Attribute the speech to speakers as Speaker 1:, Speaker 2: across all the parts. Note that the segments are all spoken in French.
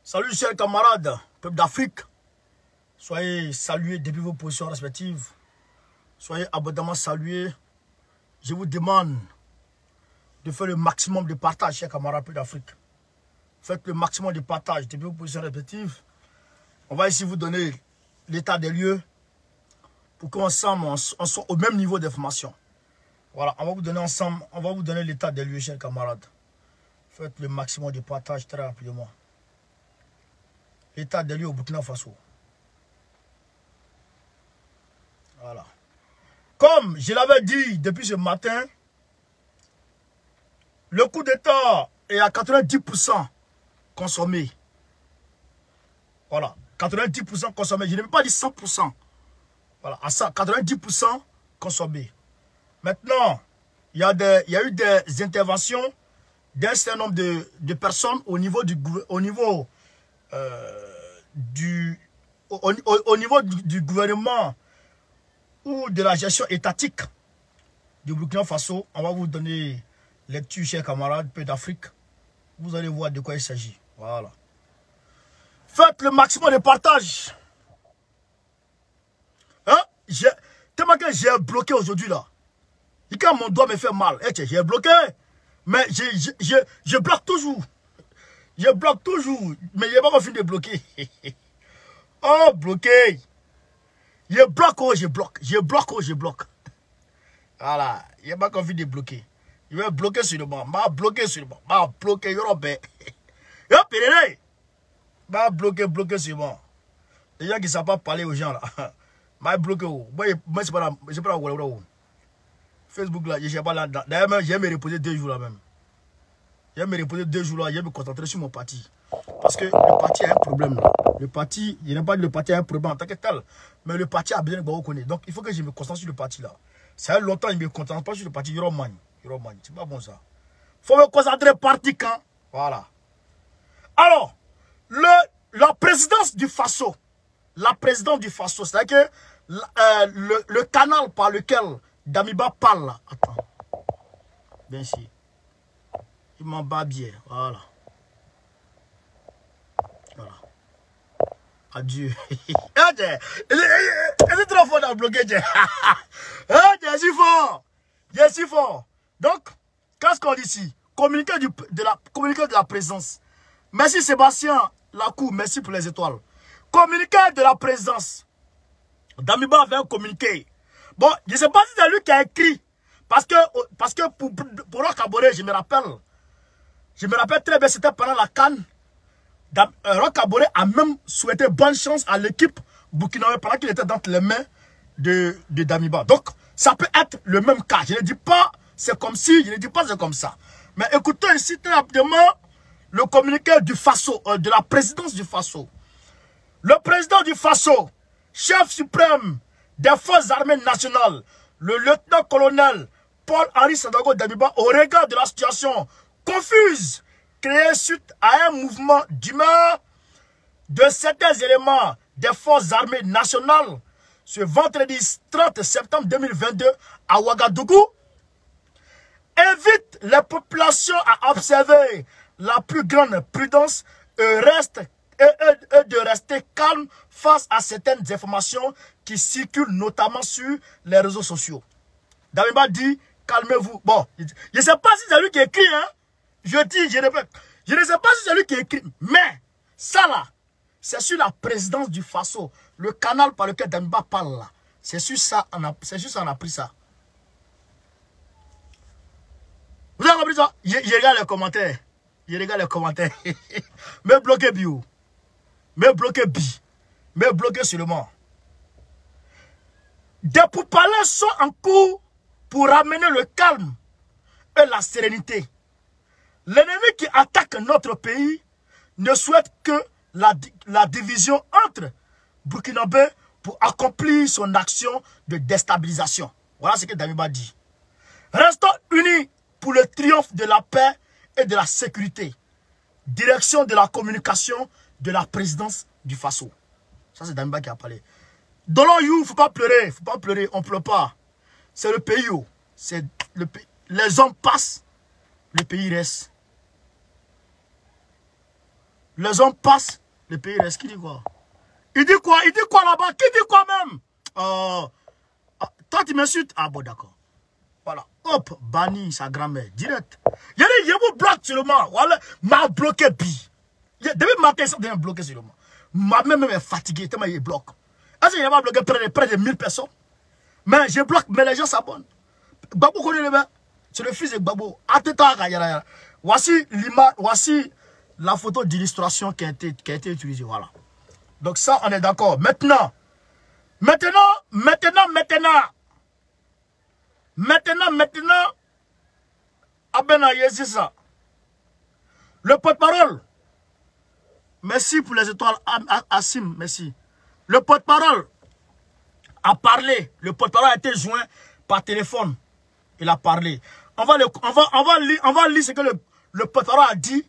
Speaker 1: Salut chers camarades, peuple d'Afrique. Soyez salués depuis vos positions respectives. Soyez abondamment salués. Je vous demande de faire le maximum de partage, chers camarades, peuple d'Afrique. Faites le maximum de partage depuis vos positions respectives. On va ici vous donner l'état des lieux pour qu'ensemble on soit au même niveau d'information. Voilà, on va vous donner ensemble, on va vous donner l'état des lieux, chers camarades. Faites le maximum de partage très rapidement. L'état des lieux au Burkina Faso. Voilà. Comme je l'avais dit depuis ce matin, le coup d'État est à 90% consommé. Voilà. 90% consommé. Je n'ai même pas dit 100%. Voilà. À ça, 90% consommé. Maintenant, il y a eu des interventions d'un certain nombre de personnes au niveau du gouvernement ou de la gestion étatique du Burkina Faso. On va vous donner lecture, chers camarades, peu d'Afrique. Vous allez voir de quoi il s'agit. Voilà. Faites le maximum de partage. Hein? Tellement que j'ai bloqué aujourd'hui là. Et quand mon doigt me fait mal, j'ai bloqué. Mais je bloque toujours. Je bloque toujours. Mais je n'ai pas fini de bloquer. Oh, bloqué. Je bloque, oh, je bloque. Je bloque, oh, je bloque. Voilà. Je n'ai pas envie de bloquer. Je vais bloquer sur le banc. Je vais bloquer sur le banc. Je vais bloquer. Je vais bloquer sur le banc. Les gens qui ne savent pas parler aux gens là. Je vais bloquer. Moi, c'est pas là. Facebook là, je ne sais pas là. D'ailleurs, j'ai me reposer 2 jours là même. J'ai me reposer 2 jours là. Je vais me concentrer sur mon parti. Parce que le parti a un problème. Le parti, je n'ai pas dit le parti a un problème en tant que tel. Mais le parti a besoin de reconnaître. Donc il faut que je me concentre sur le parti là. Ça fait longtemps que je ne me concentre pas sur le parti. C'est pas bon ça. Il faut me concentrer parti quand. Voilà. Alors, la présidence du Faso. La présidence du Faso. C'est-à-dire que le canal par lequel Damiba parle là. Attends. Bien sûr. Il m'en bat bien. Voilà. Voilà. Adieu. C'est trop fort dans bloquer. Je suis fort. Je suis fort. Donc, qu'est-ce qu'on dit ici? Communiqué de la présidence. Merci Sébastien Lacour. Merci pour les étoiles. Communiqué de la présidence. Damiba avait un communiqué. Bon, je ne sais pas si c'est lui qui a écrit. Parce que pour Roch Kaboré, je me rappelle très bien, c'était pendant la CAN. Roch Kaboré a même souhaité bonne chance à l'équipe burkinabé pendant qu'il était dans les mains de Damiba. Donc, ça peut être le même cas. Je ne dis pas c'est comme si, je ne dis pas c'est comme ça. Mais écoutez ici très rapidement le communiqué du Faso, de la présidence du Faso. Le président du Faso, chef suprême des forces armées nationales, le lieutenant-colonel Paul-Henri Sandaogo Damiba, au regard de la situation confuse créée suite à un mouvement d'humeur de certains éléments des forces armées nationales ce vendredi 30 septembre 2022 à Ouagadougou, invite les populations à observer la plus grande prudence et de rester calme face à certaines informations qui circulent notamment sur les réseaux sociaux. Damiba dit, calmez-vous. Bon, je ne sais pas si c'est lui qui écrit, hein. Je dis, je répète, je ne sais pas si c'est lui qui écrit, mais ça là, c'est sur la présidence du Faso, le canal par lequel Damiba parle là. C'est sur ça, on a pris ça. Vous avez compris ça? Je regarde les commentaires. Je regarde les commentaires. Mais bloquez bio. Mais bloquez bi. Mais bloquez seulement. Des pourparlers sont en cours pour ramener le calme et la sérénité. L'ennemi qui attaque notre pays ne souhaite que la division entre Burkinabé pour accomplir son action de déstabilisation. Voilà ce que Damiba dit. Restons unis pour le triomphe de la paix et de la sécurité. Direction de la communication de la présidence du Faso. Ça, c'est Damiba qui a parlé. Dolon you, il ne faut pas pleurer. Faut pas pleurer, on ne pleure pas. C'est le pays. C'est le pays. Les hommes passent, le pays reste. Les hommes passent, le pays reste. Qui dit quoi? Il dit quoi? Il dit quoi là-bas? Qui dit quoi même? Toi, tu m'insultes? Ah bon, d'accord. Voilà. Hop, banni sa grand-mère. Direct. Il y a des vous bloque seulement. Voilà. M'a bloqué, bi. Depuis matin, ça devient bloqué seulement. Ma mère même est fatiguée, tellement il bloque. Est-ce qu'il a bloqué près de 1000 personnes? Mais je bloque, mais les gens s'abonnent. Gbagbo connaît le main. C'est le fils de Gbagbo. Voici l'image, voici la photo d'illustration qui a été utilisée. Voilà. Donc ça, on est d'accord. Maintenant, Abena Yezisa, le porte-parole. Merci pour les étoiles, Assim, merci. Le porte-parole a parlé. Le porte-parole a été joint par téléphone. Il a parlé. On va lire ce que le porte-parole a dit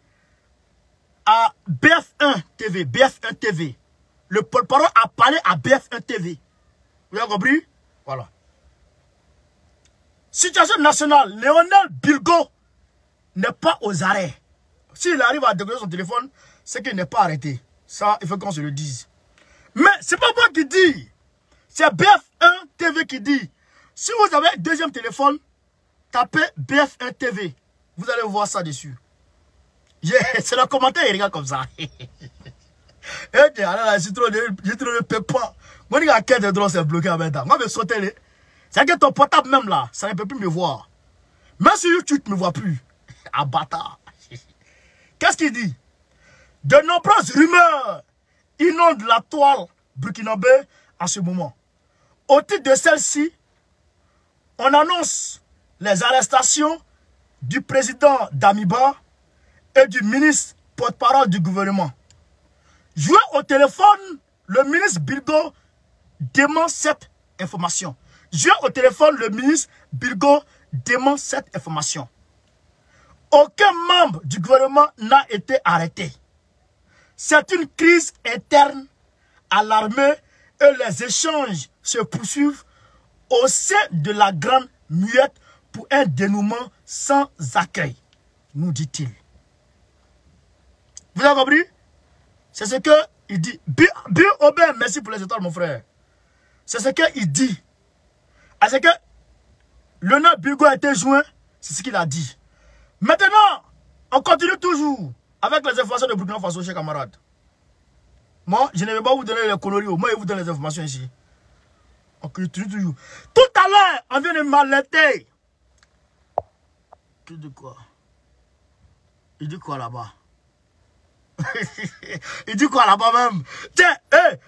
Speaker 1: à BF1 TV. BF1 TV. Le porte-parole a parlé à BF1 TV. Vous avez compris? Voilà. Situation nationale. Léonel Bilgo n'est pas aux arrêts. S'il arrive à décoller son téléphone, c'est qu'il n'est pas arrêté. Ça, il faut qu'on se le dise. Mais c'est pas moi qui dis. C'est BF1 TV qui dit. Si vous avez un deuxième téléphone, tapez BF1 TV. Vous allez voir ça dessus. C'est le commentaire, il regarde comme ça. J'ai trop de pépin. Moi, je dis que drone c'est bloqué en même temps. Moi, je vais sauter les. C'est que ton portable même là, ça ne peut plus me voir. Même sur YouTube, tu ne me vois plus. Ah, bâtard. Qu'est-ce qu'il dit? De nombreuses rumeurs inondent la toile burkinabé en ce moment. Au titre de celle-ci, on annonce les arrestations du président Damiba et du ministre porte-parole du gouvernement. Joué au téléphone, le ministre Bilgo dément cette information. Joué au téléphone, le ministre Bilgo dément cette information. Aucun membre du gouvernement n'a été arrêté. C'est une crise interne à l'armée et les échanges se poursuivent au sein de la Grande Muette pour un dénouement sans accueil, nous dit-il. Vous avez compris? C'est ce qu'il dit. Bien Aubin, merci pour les étoiles, mon frère. C'est ce qu'il dit. C'est que le nom Bilgo a été joint, c'est ce qu'il a dit. Maintenant, on continue toujours avec les informations de Burkina Faso, chers camarades. Moi, je ne vais pas vous donner les conneries. Moi, je vous donne les informations ici. On continue toujours. Tout à l'heure, on vient de m'alerter. Il dit quoi? Il dit quoi là-bas? Il dit quoi là-bas même? Tiens,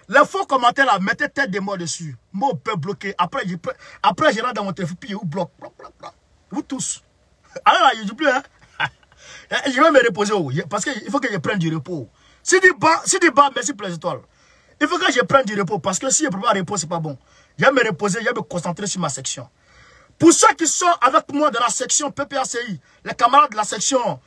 Speaker 1: les faux commentaires là, mettez tête de moi dessus. Moi, on peut bloquer. Après, je rentre dans mon téléphone, puis je vous bloque. Vous tous. Alors là, je ne dis plus, hein. Je vais me reposer, parce qu'il faut que je prenne du repos. Si du bas, merci pour les étoiles. Il faut que je prenne du repos, parce que si je ne prends pas de repos, ce n'est pas bon. Je vais me reposer, je vais me concentrer sur ma section. Pour ceux qui sont avec moi dans la section PPACI, les camarades de la section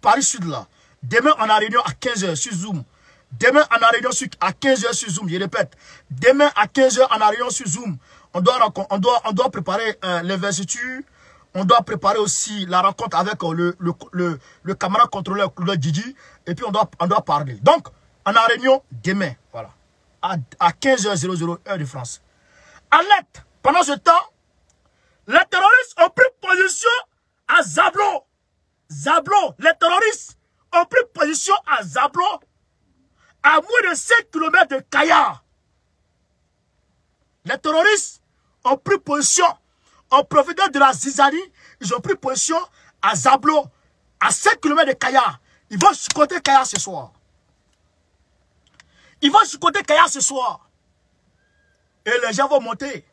Speaker 1: Paris Sud là, demain on a réunion à 15h sur Zoom. Demain on a réunion à 15h sur Zoom, je répète. Demain à 15h on a réunion sur Zoom. On doit préparer l'investiture. On doit préparer aussi la rencontre avec le camarade contrôleur Claude Didi. Et puis on doit parler. Donc, on a réunion demain. Voilà. À 15h00 heure de France. Alerte. Pendant ce temps, les terroristes ont pris position à Zablo. Les terroristes ont pris position à Zablo. À moins de 5 km de Kaya. Les terroristes ont pris position. En profitant de la zizanie, ils ont pris position à Zablo, à 5 km de Kaya. Ils vont chicoter Kaya ce soir. Et les gens vont monter.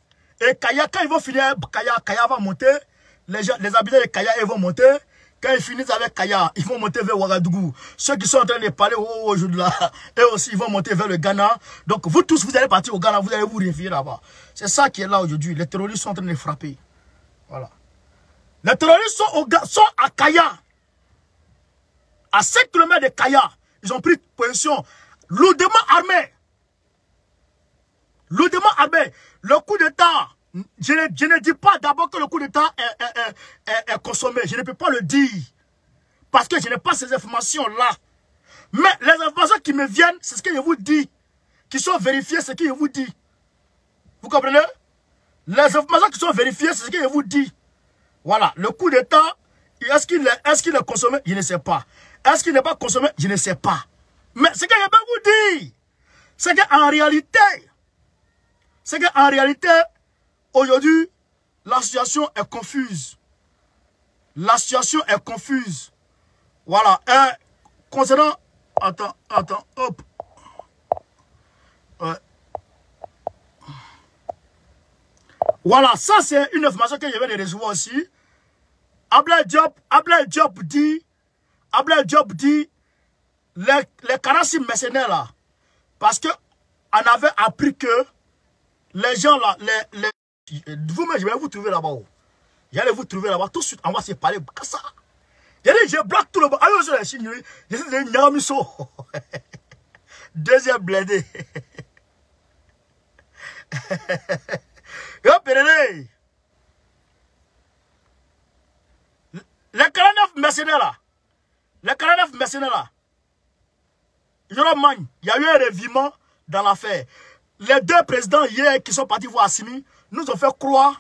Speaker 1: Et Kaya, quand ils vont finir, Kaya va monter. Les habitants de Kaya, ils vont monter. Quand ils finissent avec Kaya, ils vont monter vers Ouagadougou. Ceux qui sont en train de parler aujourd'hui là, eux aussi, ils vont monter vers le Ghana. Donc, vous tous, vous allez partir au Ghana, vous allez vous réfugier là-bas. C'est ça qui est là aujourd'hui. Les terroristes sont en train de frapper. Voilà. Les terroristes sont à Kaya. À 5 km de Kaya. Ils ont pris position. Lourdement armés. Le coup d'État. Je ne dis pas d'abord que le coup d'État est consommé. Je ne peux pas le dire. Parce que je n'ai pas ces informations-là. Mais les informations qui me viennent, c'est ce que je vous dis. Qui sont vérifiées, c'est ce que je vous dis. Vous comprenez? Les informations qui sont vérifiées, c'est ce que je vous dis. Voilà, le coup d'État, est-ce qu'il est consommé? Je ne sais pas. Est-ce qu'il n'est pas consommé? Je ne sais pas. Mais ce que je peux vous dire, c'est qu'en réalité, aujourd'hui, la situation est confuse. La situation est confuse. Voilà. Concernant... Attends, hop. Ouais. Voilà, ça c'est une information que je viens de recevoir aussi. Ablaye Diop dit, les 46 mercenaires là, parce que on avait appris que les gens là, vous-même, je vais vous trouver là-bas. J'allais vous trouver là-bas tout de suite, on va se parler comme ça. Je bloque tout le monde. Allez, sur la Chine, je suis des Nyamiso. Deuxième blindé. Yo, Péréné. Les 49 mercenaires là, Jérôme Magne, il y a eu un revirement dans l'affaire. Les deux présidents hier qui sont partis voir Assimi nous ont fait croire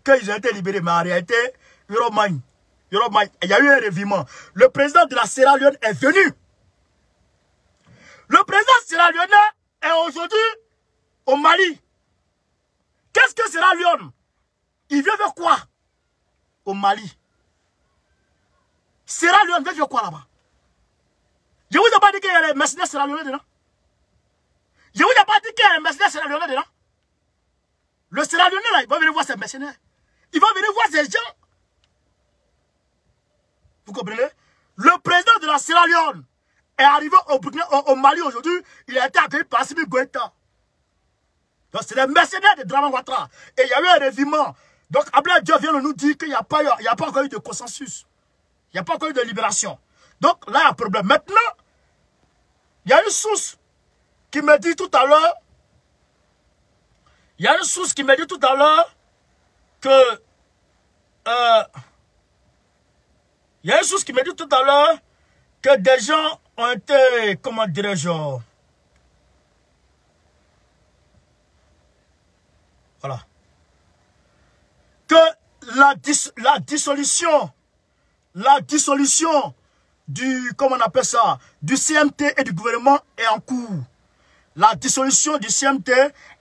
Speaker 1: qu'ils ont été libérés. Mais en réalité, Jérôme Magne, il y a eu un revirement. Le président de la Sierra Leone est venu. Le président Sierra Leone est aujourd'hui au Mali. Qu'est-ce que Sierra Leone? Il vient faire quoi au Mali? Sierra Leone vient faire quoi là-bas? Je vous ai pas dit qu'il y a les mercenaires Sierra Leone dedans. Je vous ai pas dit qu'il y a les mercenaires Sierra Leone dedans. Le Sierra Leone là, il va venir voir ses mercenaires. Il va venir voir ses gens. Vous comprenez? Le président de la Sierra Leone est arrivé au Mali aujourd'hui. Il a été accueilli par Assimi Goïta. Donc c'est des mercenaires de Draman Ouattara. Et il y a eu un revirement. Donc Ablaye Diop vient de nous dire qu'il n'y a pas encore eu de consensus. Il n'y a pas encore eu de libération. Donc là, il y a un problème. Maintenant, il y a une source qui me dit tout à l'heure, que des gens ont été, comment dirais-je, voilà, que la dissolution du, comment on appelle ça, du CMT et du gouvernement est en cours. La dissolution du CMT,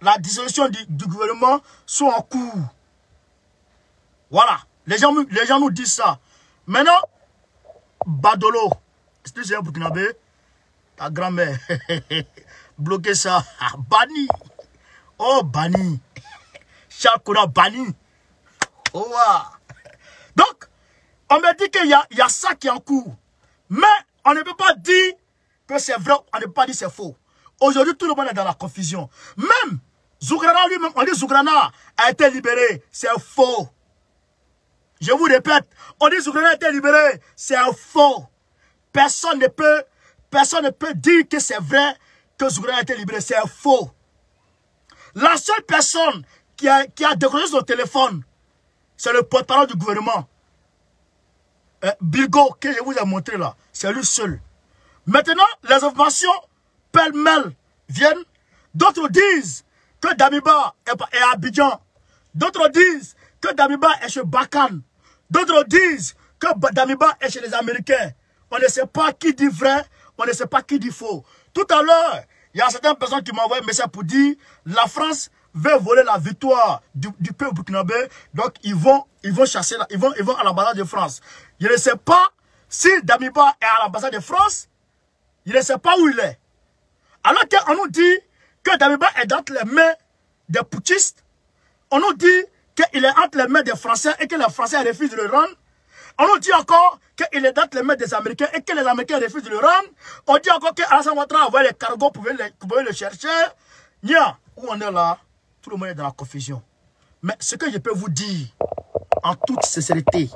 Speaker 1: la dissolution du gouvernement sont en cours. Voilà. Les gens nous disent ça. Maintenant, Badolo, est-ce que c'est un Burkinabé? Ta grand-mère. Bloquez ça. Banni. Oh, banni. Chakura banni. Oh, wow. Donc, on me dit qu'il y a ça qui est en cours. Mais on ne peut pas dire que c'est vrai, on ne peut pas dire que c'est faux. Aujourd'hui, tout le monde est dans la confusion. Même Zougrana lui-même, on dit Zougrana a été libéré. C'est faux. Je vous répète, on dit Zougrana a été libéré. C'est faux. Personne ne peut dire que c'est vrai que Zougrana a été libéré. C'est faux. La seule personne qui a décroché son téléphone, c'est le porte-parole du gouvernement. Bilgo, que je vous ai montré là, c'est lui seul. Maintenant, les informations pêle-mêle viennent. D'autres disent que Damiba est à Abidjan. D'autres disent que Damiba est chez Bakan. D'autres disent que Damiba est chez les Américains. On ne sait pas qui dit vrai, on ne sait pas qui dit faux. Tout à l'heure, il y a certaines personnes qui m'ont envoyé un message pour dire la France veut voler la victoire du peuple burkinabé. Donc ils vont chasser, ils vont à l'ambassade de France. Je ne sais pas si Damiba est à l'ambassade de France. Je ne sais pas où il est. Alors qu'on nous dit que Damiba est dans les mains des putschistes. On nous dit qu'il est entre les mains des Français et que les Français refusent de le rendre. On nous dit encore qu'il est dans les mains des Américains et que les Américains refusent de le rendre. On dit encore qu'Alassane Ouattara a envoyé les cargos pour venir le chercher. Nia, où on est là, tout le monde est dans la confusion. Mais ce que je peux vous dire, en toute sincérité,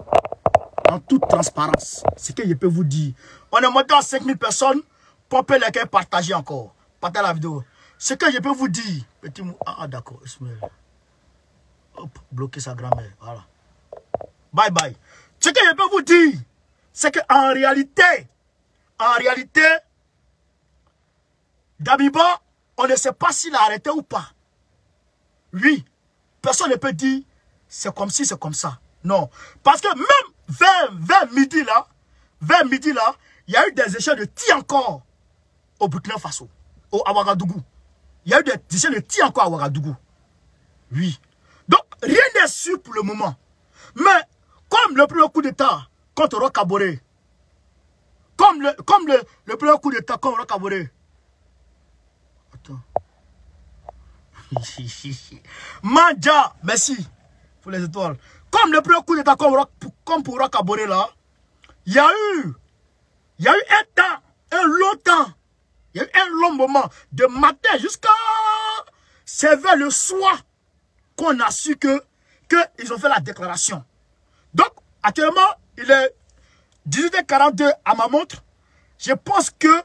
Speaker 1: en toute transparence, ce que je peux vous dire, on est monté à 5000 personnes, pompez les cœurs, partagez encore. Partagez la vidéo. Ce que je peux vous dire, petit mot, d'accord, Ismaël. Hop, bloquer sa grand-mère, voilà. Bye bye. Ce que je peux vous dire, c'est qu'en réalité, Damiba, on ne sait pas s'il a arrêté ou pas. Oui, personne ne peut dire c'est comme ci, c'est comme ça. Non, parce que même vers midi là, il y a eu des échanges de tirs encore au Burkina Faso, à Ouagadougou. Il y a eu des échanges de tirs encore à Ouagadougou. Oui. Donc, rien n'est sûr pour le moment. Mais, comme le premier coup d'État contre Roch Kaboré, comme le premier coup d'État contre Roch Kaboré. Attends. Manja, merci pour les étoiles. Comme le premier coup d'État comme pour Roch Kaboré là, il y a eu un temps, un long temps, il y a eu un long moment, de matin jusqu'à... C'est vers le soir qu'on a su qu'ils ont fait la déclaration. Donc, actuellement, il est 18h42 à ma montre. Je pense que,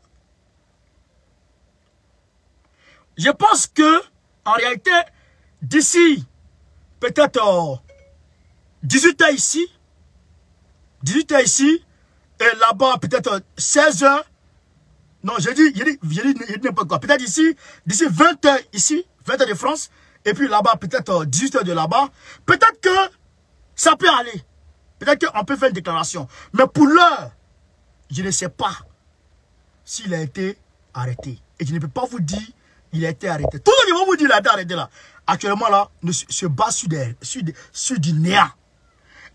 Speaker 1: en réalité, d'ici, peut-être 18h ici, et là-bas, peut-être 16h. Non, j'ai dit n'importe quoi. Peut-être d'ici 20h ici, 20h de France, et puis là-bas, peut-être 18h de là-bas. Peut-être que ça peut aller. Peut-être qu'on peut faire une déclaration. Mais pour l'heure, je ne sais pas s'il a été arrêté. Et je ne peux pas vous dire il a été arrêté. Tout ce qu'ils vont vous dire, il a été arrêté là. Actuellement là, se base sur du néant.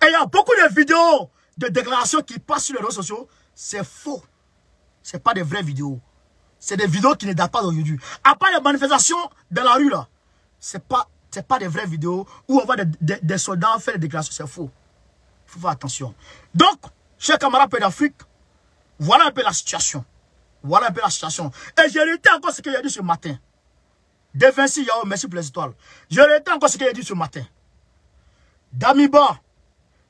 Speaker 1: Et il y a beaucoup de vidéos de déclarations qui passent sur les réseaux sociaux. C'est faux. Ce n'est pas des vraies vidéos. C'est des vidéos qui ne datent pas d'aujourd'hui. À part les manifestations dans la rue là, c'est pas des vraies vidéos où on voit des soldats faire des déclarations. C'est faux. Il faut faire attention. Donc, chers camarades Pays d'Afrique, voilà un peu la situation. Voilà un peu la situation. Et j'ai réité encore ce qu'il a dit ce matin. De Vinci Yao, merci pour les étoiles. J'ai réité encore ce qu'il a dit ce matin. Damiba,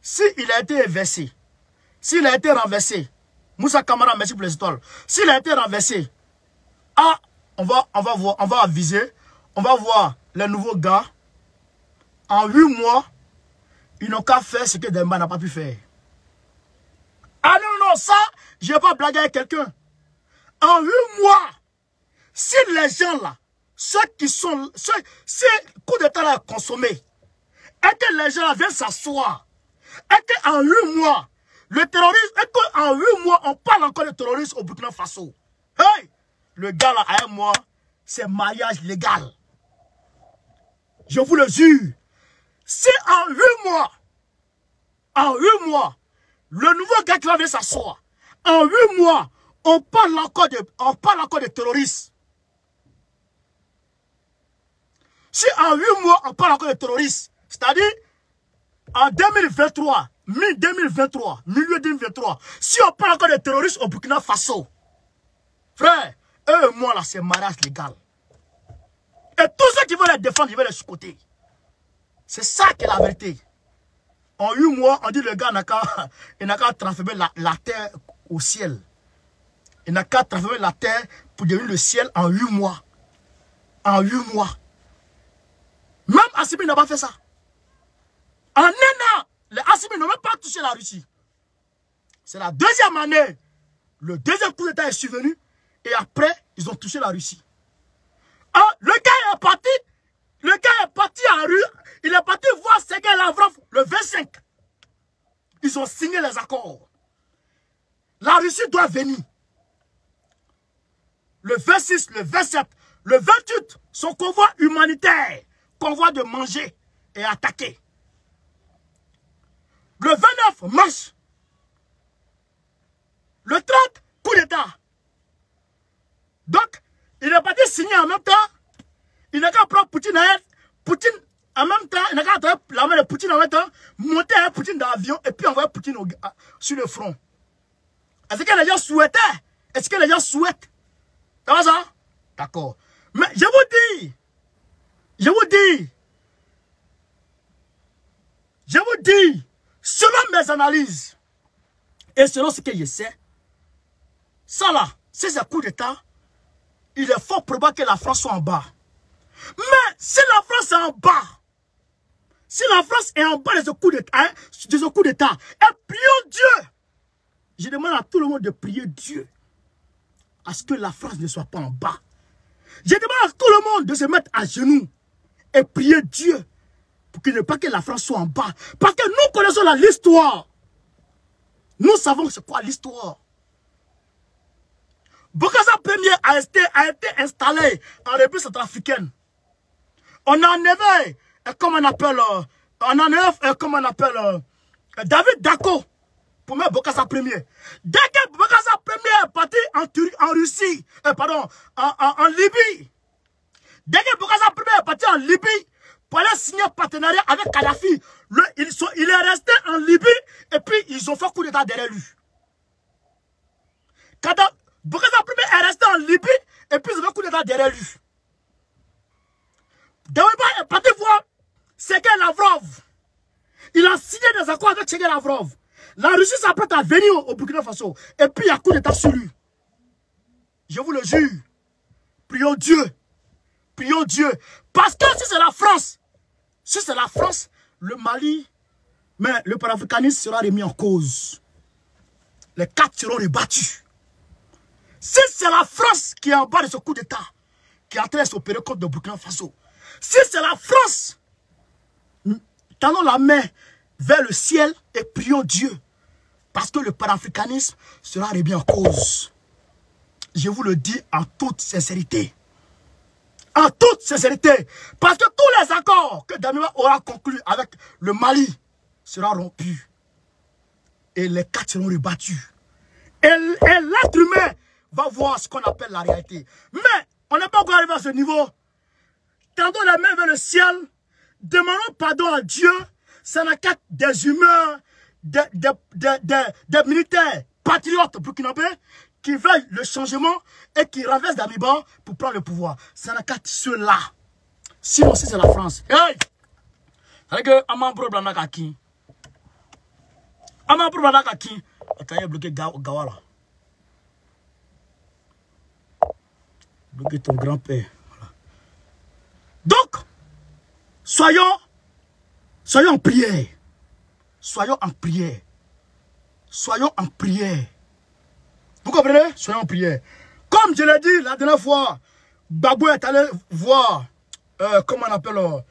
Speaker 1: s'il a été inversé, s'il a été renversé, Moussa Kamara, merci pour les étoiles. S'il a été renversé, on va voir, on va aviser, on va voir les nouveaux gars. En 8 mois, ils n'ont qu'à faire ce que Demba n'a pas pu faire. Ah non, ça, je ne vais pas blaguer avec quelqu'un. En 8 mois, si les gens là, ces coups d'état là consommés, et que les gens là viennent s'asseoir, et qu'en 8 mois, le terrorisme, et qu'en 8 mois, on parle encore de terrorisme au Burkina Faso. Hey, le gars là, à 1 mois, c'est mariage légal. Je vous le jure. Si en 8 mois, le nouveau gars qui va venir s'asseoir, en 8 mois, on parle encore de terroristes. Si en 8 mois, on parle encore de terroristes, c'est-à-dire, en 2023, milieu 2023, si on parle encore de terroristes au Burkina Faso, frère, eux et moi là, c'est mariage légal. Et tous ceux qui veulent les défendre, ils veulent les sous-côté. C'est ça qui est la vérité. En 8 mois, on dit le gars n'a qu'à transformer la terre au ciel. Il n'a qu'à transformer la terre pour devenir le ciel en 8 mois. En 8 mois. Même Assimi n'a pas fait ça. En 1 an, les Assimi n'ont même pas touché la Russie. C'est la deuxième année. Le deuxième coup d'État est survenu. Et après, ils ont touché la Russie. Ah, le gars est parti. Le gars est parti en rue. Il est parti voir Sergei Lavrov le 25. Ils ont signé les accords. La Russie doit venir. Le 26, le 27, le 28, son convoi humanitaire, convoi de manger, est attaqué. Le 29, marche. Le 30, coup d'État. Donc, il est parti signer en même temps. Il n'a qu'à prendre Poutine en même temps. Il n'a qu'à attraper la main de Poutine en même temps. Monter un Poutine dans l'avion et puis envoyer Poutine sur le front. Est-ce que les gens souhaitaient? Est-ce que les gens souhaitent? Ça va ça? D'accord. Mais je vous dis, selon mes analyses, et selon ce que je sais, ça là, c'est un coup d'État, il est fort probable que la France soit en bas. Mais si la France est en bas, de ce coup d'État, et prions Dieu, je demande à tout le monde de prier Dieu, à ce que la France ne soit pas en bas. Je demande à tout le monde de se mettre à genoux et prier Dieu pour qu'il ne pas que la France soit en bas. Parce que nous connaissons l'histoire. Nous savons c'est quoi l'histoire. Bokassa Premier a été installé en République centrafricaine. On a enlevé, comment on appelle, David Dako pour mettre Bokassa Premier. Dès que Bokassa Premier est parti en Russie, en Libye, dès que Bokassa Premier est parti en Libye, pour aller signer un partenariat avec Kadhafi, il est resté en Libye et puis ils ont fait coup d'état derrière lui. Bokassa Premier est resté en Libye et puis ils ont fait coup d'état derrière lui. Daouda est parti voir Sergei Lavrov. Il a signé des accords avec Sergei Lavrov. La Russie s'apprête à venir au Burkina Faso. Et puis il y a coup d'état sur lui. Je vous le jure. Prions Dieu. Prions Dieu. Parce que si c'est la France, le Mali, mais le panafricanisme sera remis en cause. Les 4 seront rebattus. Si c'est la France qui est en bas de ce coup d'état, qui est en train de s'opérer contre le Burkina Faso, si c'est la France, tendons la main vers le ciel et prions Dieu. Parce que le panafricanisme sera remis en cause. Je vous le dis en toute sincérité. En toute sincérité. Parce que tous les accords que Damiba aura conclus avec le Mali seront rompus. Et les 4 seront rebattus. Et l'être humain va voir ce qu'on appelle la réalité. Mais on n'est pas encore arrivé à ce niveau. Tendons la main vers le ciel. Demandons pardon à Dieu. Ça n'a qu'à des humains, des militaires patriotes burkinabés qui veulent le changement et qui renversent Damiba pour prendre le pouvoir. Ça n'a qu'à ceux-là. Sinon, si c'est la France. Hey! C'est que Aman Pro Blanakaki. Aman Pro Blanakaki. Attends, il y a bloqué Gawala. Bloqué ton grand-père. Voilà. Donc, soyons en prière. Soyons en prière. Soyons en prière. Vous comprenez? Soyons en prière. Comme je l'ai dit la dernière fois, Babou est allé voir, comment on appelle,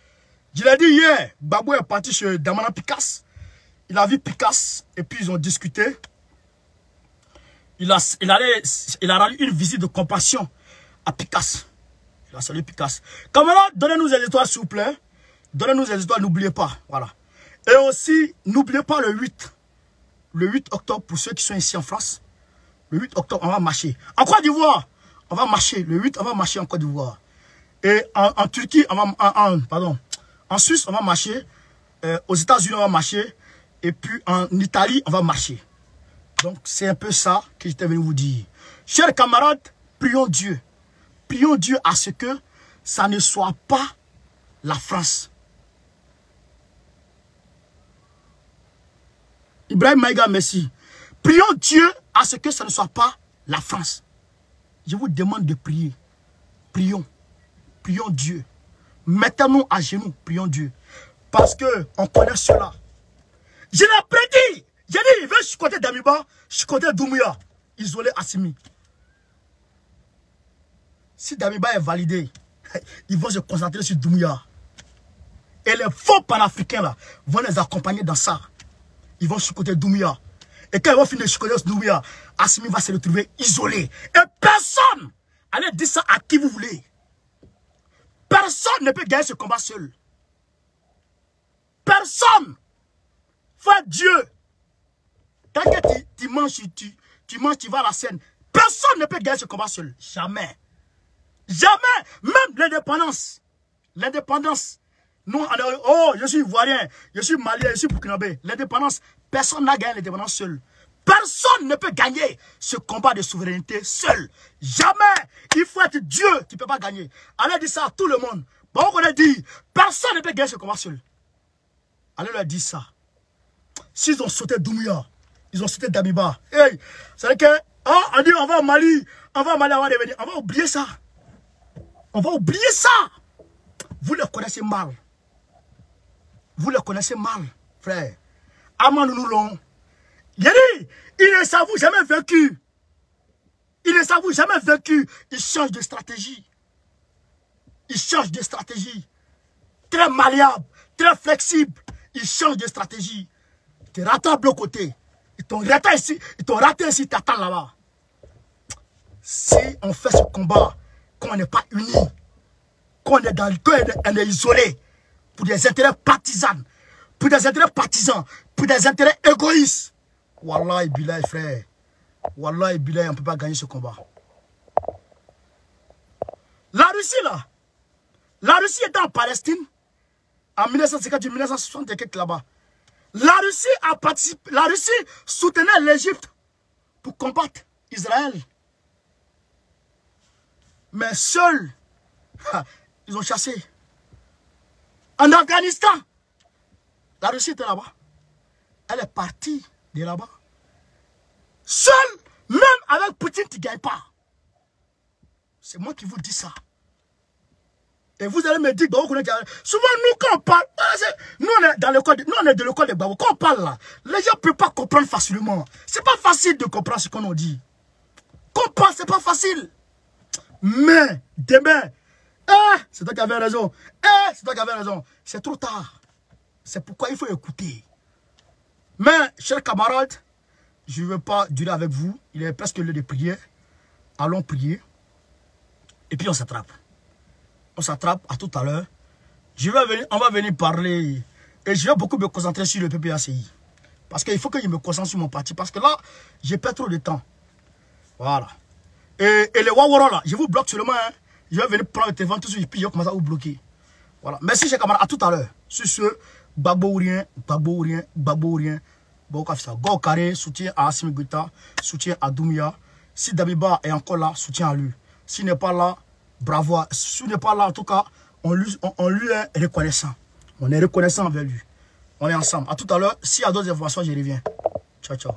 Speaker 1: je l'ai dit hier, Babou est parti chez Damana Picasse. Il a vu Picasse et puis ils ont discuté. Il a rendu une visite de compassion à Picasse. Il a salué Picasse. Camarades, donnez-nous des étoiles s'il vous plaît. Donnez-nous des étoiles, n'oubliez pas. Voilà. Et aussi, n'oubliez pas le 8. Le 8 octobre, pour ceux qui sont ici en France. Le 8 octobre, on va marcher. En Côte d'Ivoire, on va marcher. Le 8, on va marcher en Côte d'Ivoire. Et en Turquie, en Suisse, on va marcher. Aux États-Unis, on va marcher. Et puis en Italie, on va marcher. Donc, c'est un peu ça que j'étais venu vous dire. Chers camarades, prions Dieu. Prions Dieu à ce que ça ne soit pas la France. Ibrahim Maïga, merci. Prions Dieu à ce que ça ne soit pas la France. Je vous demande de prier. Prions. Prions Dieu. Mettons-nous à genoux. Prions Dieu. Parce que on connaît cela. Je l'ai prédit. J'ai dit, il veut chicoter Damiba, chicoter Doumbouya, isoler Assimi. Si Damiba est validé, ils vont se concentrer sur Doumbouya. Et les faux panafricains là vont les accompagner dans ça. Ils vont chicoter Doumbouya. Et quand ils vont finir de chicoter Doumbouya, Assimi va se retrouver isolé. Et personne, allez dire ça à qui vous voulez. Personne ne peut gagner ce combat seul. Personne. Frère Dieu. Tant que tu manges, tu vas à la scène. Personne ne peut gagner ce combat seul. Jamais. Jamais. Même l'indépendance. L'indépendance. Nous, oh, je suis ivoirien, je suis malien, je suis burkinabé. L'indépendance, personne n'a gagné l'indépendance seul. Personne ne peut gagner ce combat de souveraineté seul. Jamais. Il faut être Dieu qui ne peut pas gagner. Allez dire ça à tout le monde. Bon, on a dit, personne ne peut gagner ce combat seul. Allez leur dire ça. S'ils ont sauté Doumbouya, ils ont sauté Damiba. Hey, c'est que, oh, on dit on va au Mali, on va revenir. On va oublier ça. On va oublier ça. Vous le connaissez mal. Vous le connaissez mal, frère. Aman long. Il dit, il ne s'avoue jamais vaincu. Il ne s'avoue jamais vaincu. Il change de stratégie. ils changent de stratégie. Très malléable, très flexible. Ils changent de stratégie. Ils te ratent à bloc côté. Ils t'ont raté ici, t'attends là-bas. Si on fait ce combat, quand on n'est pas unis, quand on est isolé, pour des intérêts partisans, pour des intérêts égoïstes, Wallah Billah, frère. Wallah Billah, on ne peut pas gagner ce combat. La Russie, là, la Russie était en Palestine en 1950-1960 et quelques là-bas. La Russie a participé, la Russie soutenait l'Égypte pour combattre Israël. Mais seuls, ils ont chassé. En Afghanistan, la Russie était là-bas. Elle est partie de là-bas. Seul, même avec Poutine, tu ne gagnes pas. C'est moi qui vous dis ça. Et vous allez me dire, bah, souvent nous quand on parle, nous on est dans l'école, nous on est de l'école de Babo. Quand on parle là, les gens ne peuvent pas comprendre facilement. C'est pas facile de comprendre ce qu'on nous dit. Comprendre, c'est pas facile. Mais demain, c'est toi qui avais raison. C'est toi qui avais raison. C'est trop tard. C'est pourquoi il faut écouter. Mais, chers camarades, je ne veux pas durer avec vous. Il est presque l'heure de prier. Allons prier. Et puis on s'attrape. On s'attrape à tout à l'heure. On va venir parler. Et je vais beaucoup me concentrer sur le PPACI. Parce qu'il faut que je me concentre sur mon parti. Parce que là, j'ai pas trop de temps. Voilà. Et les Waworo là, je vous bloque seulement. Hein. Je vais venir prendre le téléphone tout de suite. Puis je vais commencer à vous bloquer. Voilà. Merci, chers camarades. À tout à l'heure. Sur ce, Gbagbo ou rien, Gbagbo ou rien, Gbagbo ou rien. Bon, Go Carré, soutien à Assimi Goïta, soutien à Doumbia. Si Dabiba est encore là, soutien à lui. S'il n'est pas là, bravo. S'il n'est pas là, en tout cas, on lui est reconnaissant. On est reconnaissant envers lui. On est ensemble. À tout à l'heure. S'il y a d'autres informations, je reviens. Ciao, ciao.